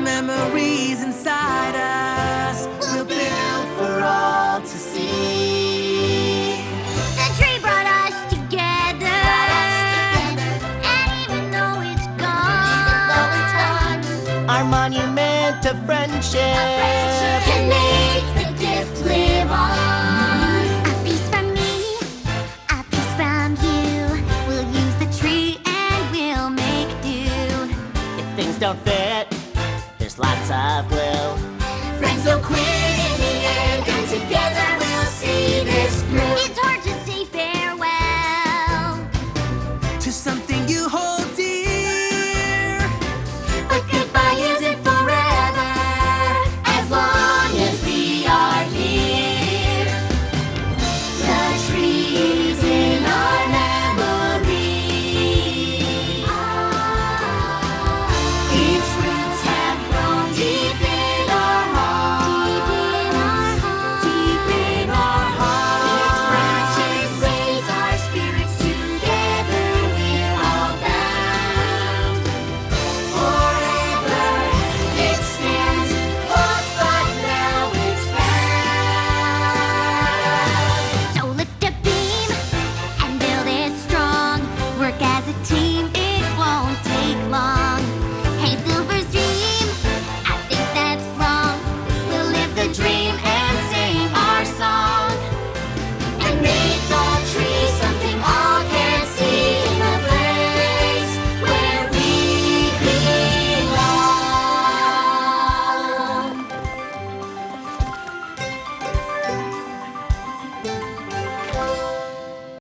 memories inside us we'll build for all to see. The tree brought us together, and even though it's gone, our monument of friendship can make the gift live on. A piece from me, a piece from you. We'll use the tree and we'll make do. If things don't fit, there's lots of glue. Friends don't quit in the end, and together we'll see this through.